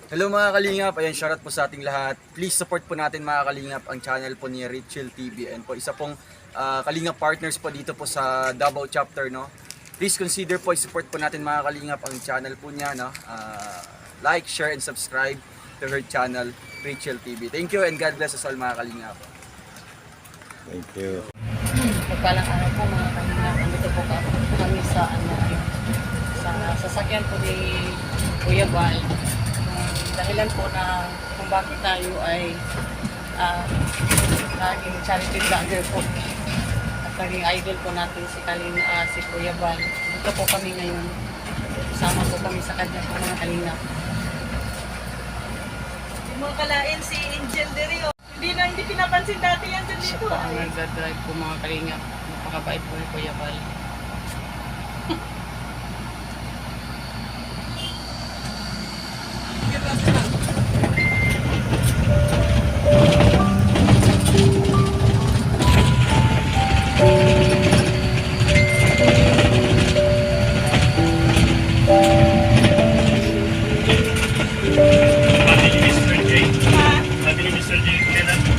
Hello mga Kalingap, ayan, shoutout po sa ating lahat. Please support po natin mga Kalingap ang channel po ni Richel TV and po isa pong Kalingap partners po dito po sa Davao chapter, no. Please consider po i-support po natin mga Kalingap ang channel po niya, no. Like, share and subscribe to her channel Richel TV. Thank you and God bless us all mga Kalingap. Thank you. Pagpalang araw po mga Kalingap, andito po kami sa sasakyan po ni Kuya Bal. Dahilan po na kung bakit tayo ay naging charity vlogger po at naging idol po natin si Kuya Bal. Dito po kami ngayon, kasama po kami sa kanya po mga Kalingap. Yung mga kalain si Angel Derio. Hindi pinapansin dati yan dyan Siya dito. po ang nagdadrive po mga Kalingap. Napakabait po ni Kuya Bal. Sabi ni Mr. J,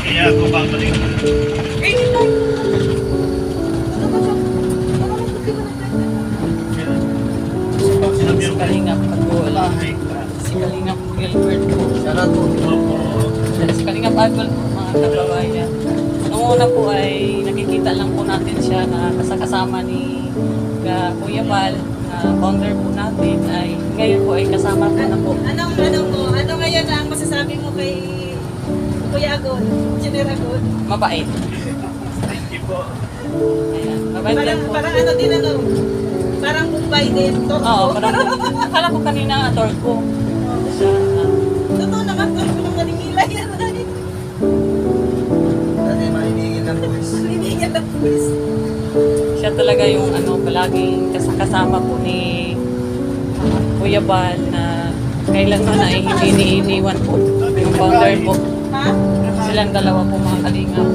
kaya ako babalik. Eh, ito. Si Kalingap Pagbola. Si Kalingap Gilbert po. Shoutout po. Si Kalingap Agol po mga kababayan. Noong una po ay nakikita lang po natin siya na kasama ni Kuya Bal, na founder po natin, ay ngayon po ay kasama po na po. Ano ngayon ang masasabi mo kay Kuya Agon, Engineer Agon? Mabait. Thank you po. Ayan, mabait lang po. Parang ano din parang Mumbai din. Oo, parang akala ko kanina Torco. Siya, Totoo naman, kung naningila yan ay. Dati mahiningin ng boys. Naningil na pulis. siya talaga yung palaging kasama po ni Kuya Bal na kailanman ay hindi iniiwan po yung founder po. Ha? Silang dalawa po mga Kalingap.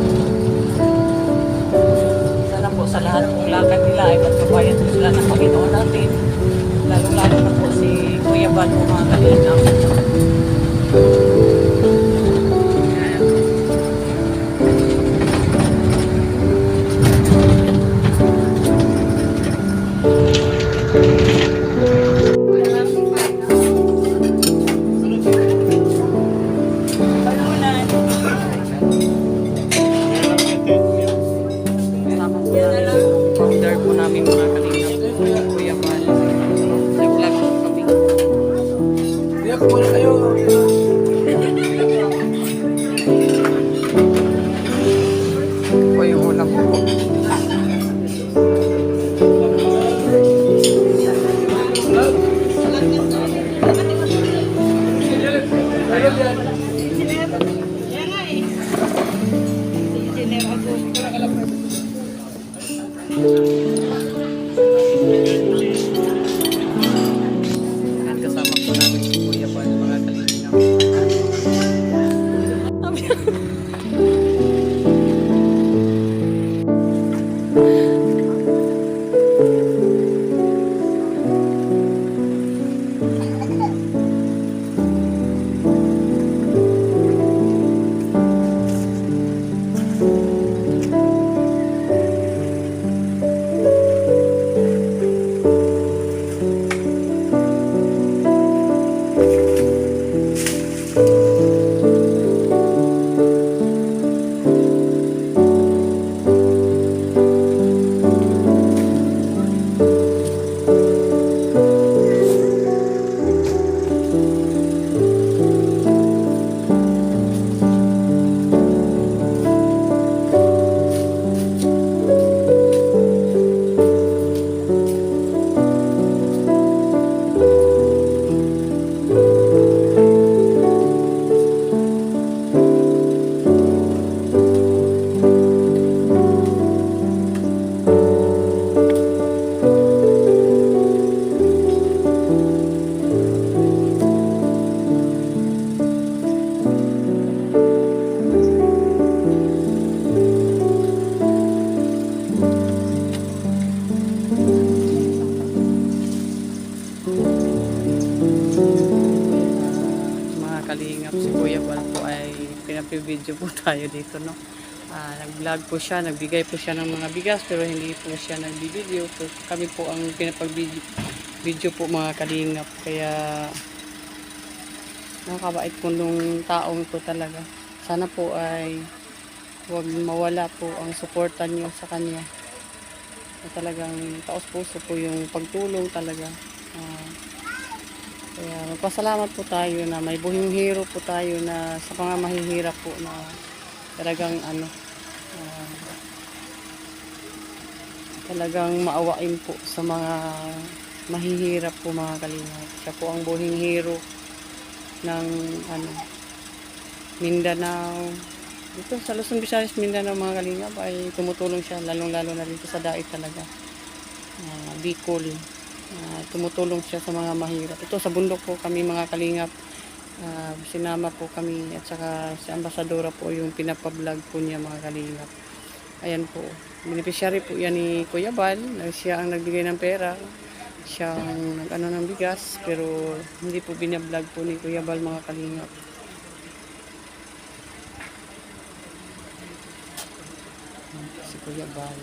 Sana po sa lahat ng lakad nila ay magpapayan po sila ng Panginoon natin. Lalo-lalo na po si Kuya Bal po mga Kalingap. Founder po namin mga Kalingap, Kuya Bal. Nag-vlog po kami. Po yung una po. Yan nga eh. Engineer Agon. At kasama po namin si Kuya Bal mga Kalingap. kalingap, si Kuya Bal po ay pinapibideo po tayo dito, no? Nag-vlog po siya, nagbigay po siya ng mga bigas pero hindi po siya nagbibideo. So, kami po ang pinapag-video po mga kalingap. Kaya nakakabait po nung taong to talaga. Sana po ay huwag mawala po ang suporta niyo sa kanya. Talagang taos puso po yung pagtulong talaga. Kaya magpasalamat po tayo na may buhing hero po tayo na sa mga mahihirap po na talagang talagang maawain po sa mga mahihirap po mga kalingap. Siya po ang buhing hero ng Mindanao. Dito sa Luzon, Visayas, Mindanao mga kalingap ay tumutulong siya lalong-lalo na dito sa Dait talaga. Bicol. Tumutulong siya sa mga mahirap. Ito sa bundok po kami mga kalingap. Sinama po kami at saka si Ambasadora po yung pinapablog po niya mga kalingap. Ayan po. Beneficiary po yan ni Kuya Bal. Siya ang nagbigay ng pera. Siya ang nag-ano ng bigas. Pero hindi po binablog po ni Kuya Bal mga kalingap. Si Kuya Bal.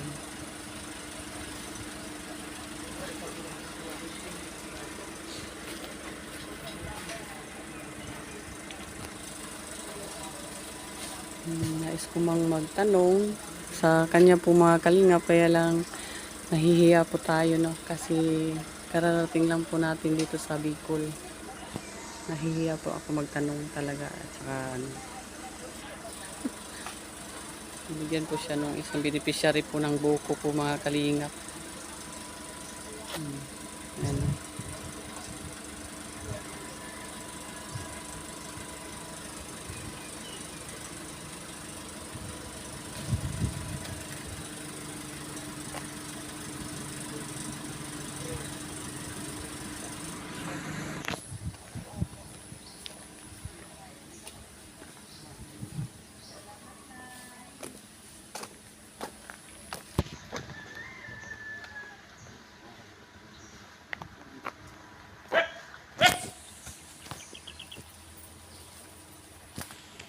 Nais ko mang magtanong sa kanya po mga kalingap, kaya lang nahihiya po tayo, no? Kasi kararating lang po natin dito sa Bicol. Nahihiya po ako magtanong talaga at saka bigyan po siya ng isang beneficiary po ng buko po mga kalingap.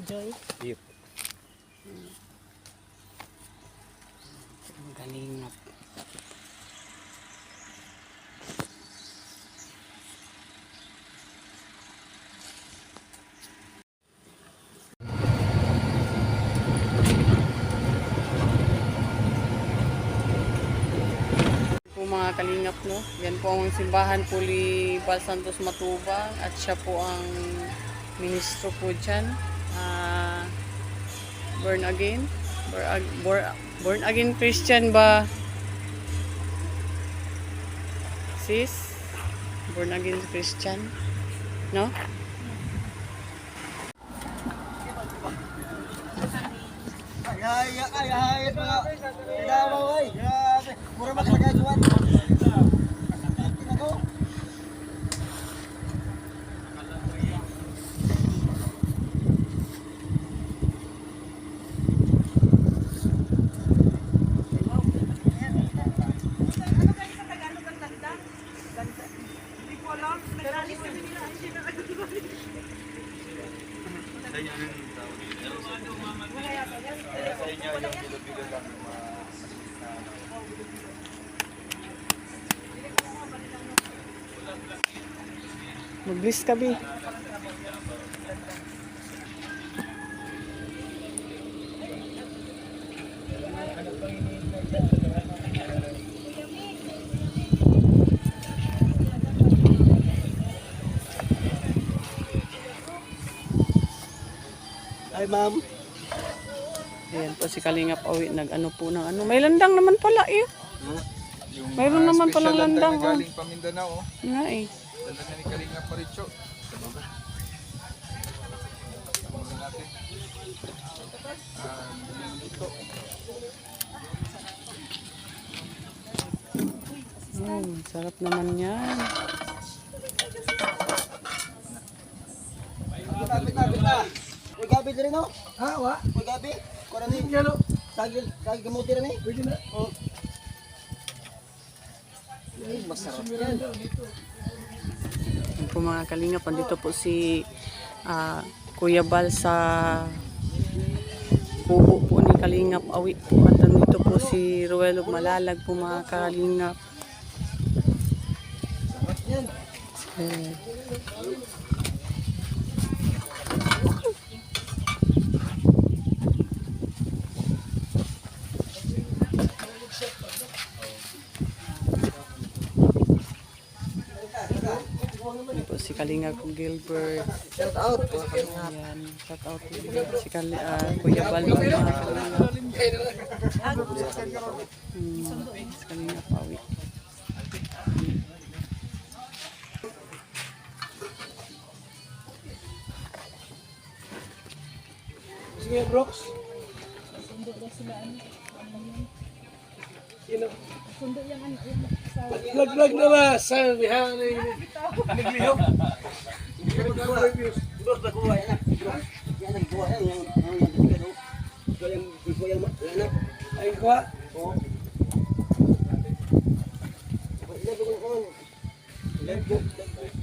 Joy? Yep. Ang kalingap. Po mga kalingap, no? Yan po ang simbahan po ni Bal Santos Matubang at siya po ang ministro po dyan. Born again? Born again Christian ba? Sis? Born again Christian? No? Mag-bliss ka, Bi. Ay, ma'am. Ayan po si Kalingap Awi, nag-ano po ng ano. May landang naman pala eh. Yung Mayroon naman special palang landang, na galing pa Mindanao, Nga eh. dala na ni Kalinga Paricho. Natin. Ito. Sarap naman yan. Kapit na. Uy, gabi rin no? Ha, wa? Uy, gabi. Kora ni. Ngalo. Sagil gamuti rin eh. Pwede na. Oh. Ay, masarap yan. Yan po mga Kalingap, andito po si Kuya Bal sa kubo po ni Kalingap Awi po. At nandito po si Ruelo Malalag po mga Kalingap. Yan po si Kalingap Gilbert. Shout out. Mga kalingap. Ayan, shout out po si Kuya Bal po mga Kalingap. Si Kalingap Awi. Sige, Brooks. Lag-lag na ba sa bihan na naglihok? Brooks, nakuha yan na. Yan ang buha yan. Yung anak. Ay ko. Oo.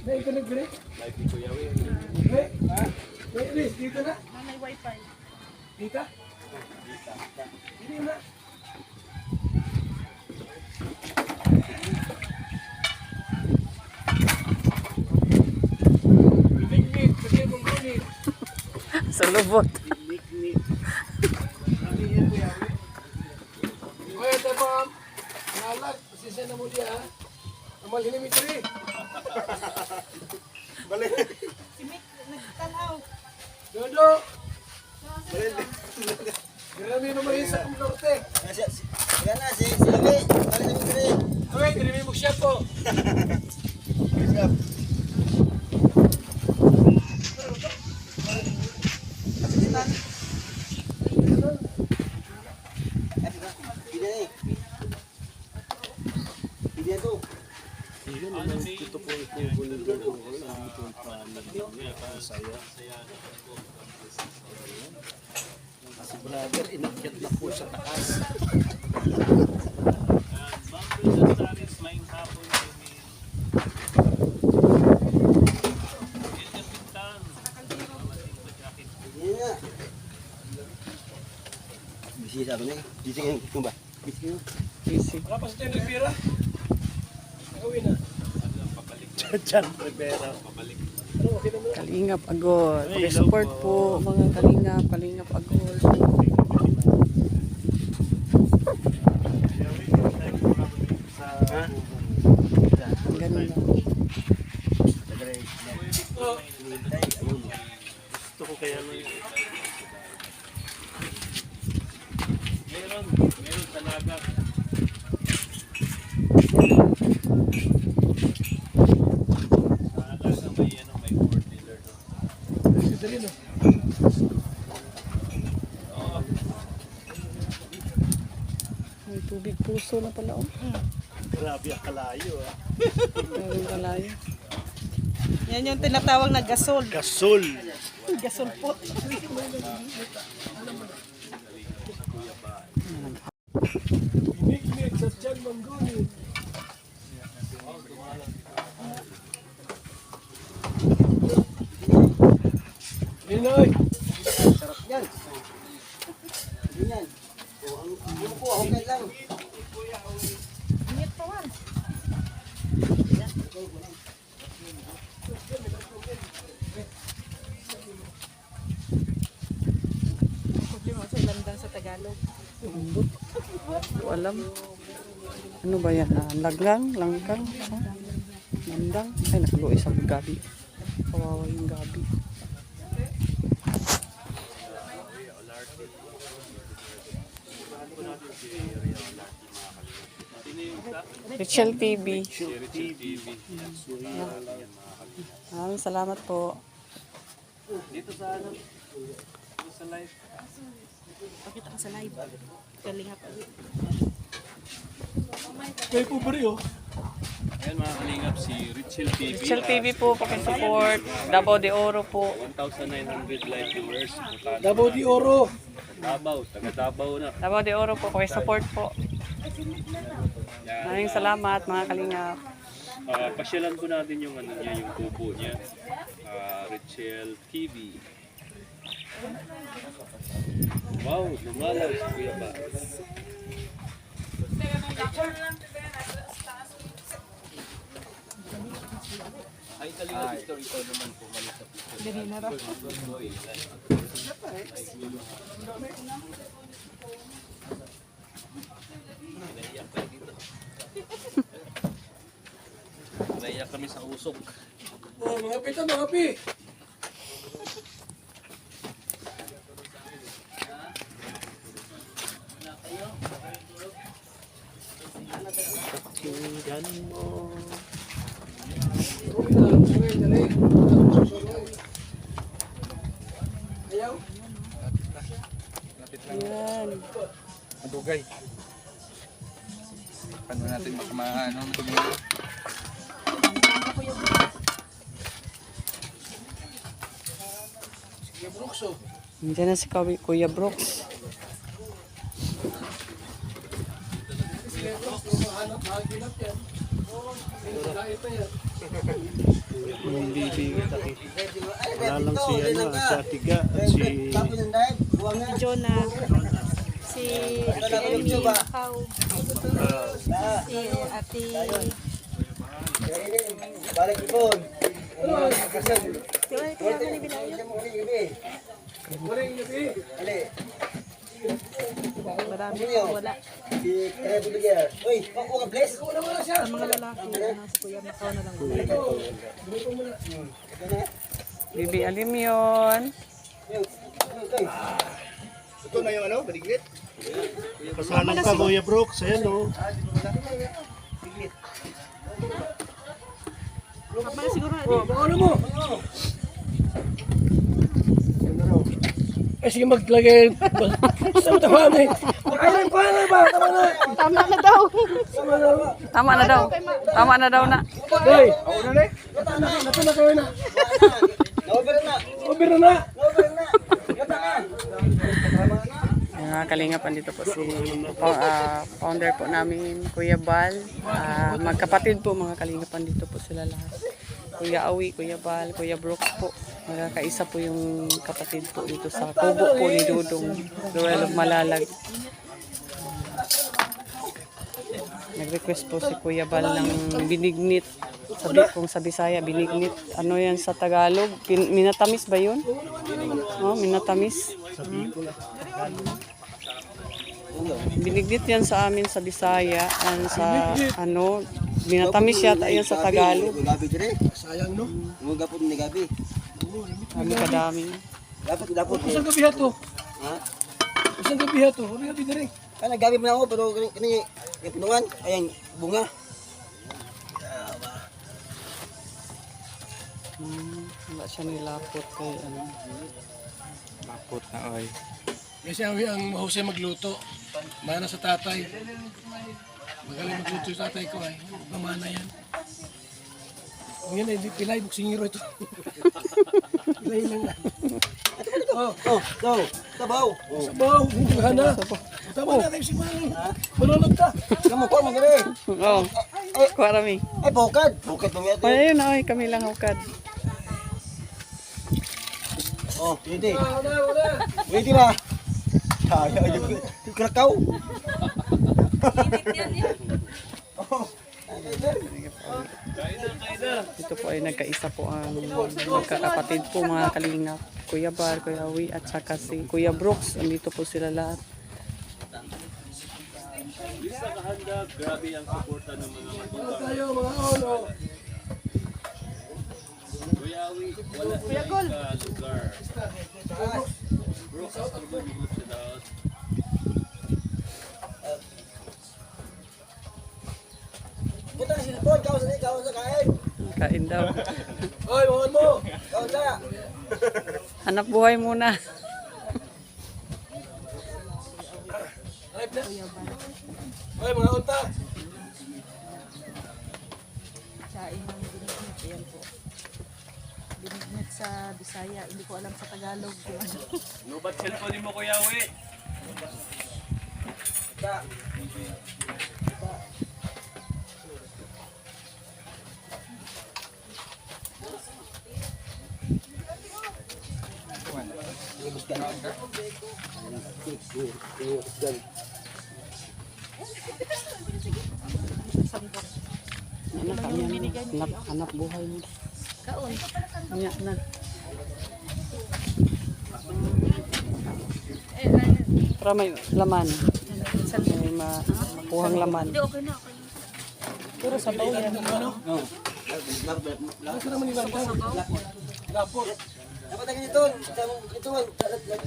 May ka nagbili? May? Ha? May Chris, dito na? May wifi. Dito? Dito na. Lig-lig, kasi mong gunit. Sa lubot. Kaya ito ma'am, nalag, pasisya na mo diya ha. Amal hinimit rin. Si Mick, nagtanaw. Dodo! Grabe naman yun sa kumnorte. Yan na, si Abi. Balik namin kiri. Away, dirimi mo siya po. Bisi sa ni. Bisi yang tumba. Bisi. Easy. Wala pa sa tayo nagpira. Gawin na. Kalingap Agol. Pag-support po mga Kalingap. Kalingap Agol. Ganun lang. May tubig puso na pala. Oh. Grabe ang kalayo ah. Grabe kalayo. Yan yung tinatawag na gasol. Gasol. Gasol po. Inig-nig sa tiyan mong gunit. Ninoy! Sarap yan. Yan. Ang po, okay lang. Init pa man. Problema sa landang sa Tagalog. Hindi ko alam. Ano ba yan? Laglang? Langkang? Landang? Ay, nakaluis ang gabi. Kawawa yung gabi. Richel TV. Maraming salamat po. Pakita ka sa live. Kalingap. May pubri oh. Ayan mga kalingap, si Richel TV. Richel TV po, pakisupport. Davao de Oro po. 1,900 live viewers. Davao de Oro. Davao, taga Davao na. Davao de Oro po, pakisupport po. Maraming salamat mga kalingap. pasyalan po natin yung ano niya, yung kubo niya. Richel TV. Wow, lumalaw si Kuya ba? Ay, talaga dito, ito naman po mali sa picture. Naiyak kami sa usok. Oh, mga pita, mga pi. Pakinggan mo. Ayaw? Lapit lang. Madugay. Paano natin makamaano ang tumulong? Sige, Brooks, oh. Nandiyan na si Kuya Brooks. Sige, Brooks, kung mahanap, mahaginap yan. Kahit na yan. Yung bibigyan natin. Wala lang si, si Atiga at si... Jonah. Si Ate Emmy. Pau. Si Ate... Balik ipon. Kaya kaya ka ni Bilayo? Wala yung gabi. Ali. Marami wala. Si Kaya Buligya. Uy, ako ka bless. Wala wala siya. Ang mga lalaki, si Kuya Macau na lang wala. Bibi Alim yun. Ito na yung ano, baliglit. Pasalang ka, Kuya Brooks. Ayan, oh. Kapag siguro Oh, ano mo? Eh, sige maglagay. Saan mo tamaan eh? Ayun, paano ba? Tama na. tama na daw. Tama na. Tama na daw. Tama na daw na. Hoy, ako na rin. Nato na kayo na. Over na. Over na. Over na. Gata na. Mga kalingapan dito po si founder po namin, Kuya Bal. Magkapatid po mga kalingapan dito po sila lahat. Kuya Awi, Kuya Bal, Kuya Brooks po. Magkakaisa po yung kapatid po dito sa kubo po ni Dudong Royal of Malalag. Nag-request po si Kuya Bal ng binignit. Sabi kung sa Bisaya, binignit. Ano yan sa Tagalog? Minatamis ba yun? Oh, minatamis. Binignit yan sa amin sa Bisaya. Sa ano, minatamis yata yan sa Tagalog. Gabi dire. Sayang, no? Mga gapon ni Gabi. Kami kadami. Dapat. Isang gabi to. Ha? Isang gabi to. Ano gabi na rin? Kana Gabi mo na ako pero kani yung pinungan ayan bunga. Wala siya nilapot kay ano. Lapot na oy. Kasi ang mahusay magluto. Mana sa tatay. Magaling magluto yung tatay ko ay. Mamana yan. Kung yan ay pilay, buksingiro ito. Pilay lang na. Oh, tabaw. Sabaw, hindi ka na. Tama na tayo si Manong. Manunod ka. Kamu ko magre. Oh. Kuha rami. Ay bukad. Bukad mo yato. Ay, ayun ay kami lang hukad. Oh, hindi. Wala. Pwede ba? Kaya yung krakaw. Dito po ay nagkaisa po ang magkakapatid po mga kalingap. Kuya Bar, Kuya Awi at saka si Kuya Brooks. Andito po sila lahat. Sa kahanda, grabe ang suporta ng mga Tayo mga ono. Kuya Awi, wala sa lugar. Bro, sa lugar, biglos sa daot. Puta na silpon, kawan sa kain. Kain daw. Hoy, mohon mo. Kawan sa. Hanap buhay muna. Hoy, mga unta. Saing ng binignit. Ayan po. Binignit sa Bisaya. Hindi ko alam sa Tagalog kung ano. Lubat cellphone mo, Kuya Awi. Ibuskan. Ibuskan. Ano kami hanap buhay mo. Kaon. Kanya na. Para may laman. May makuhang laman. Hindi, okay na. Okay na. Puro sabaw yan. Ito naman yung lapot. Dapat lagi dito. Ito man.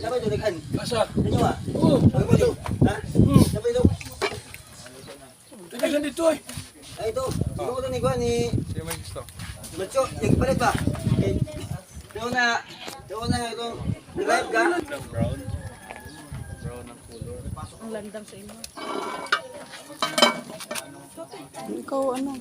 Dapat ito daghan. Asa? Ano ba? Oo, Dapat ito. Ha? Dapat ito. tagdagan dito ay. Ay ito. Ito ko ni Juan ni Sino may gusto? Macho. Yung palit ba? Okay. Ito na itong live ka. Brown. Brown ang color. Ang landam sa inyo. Ikaw ano?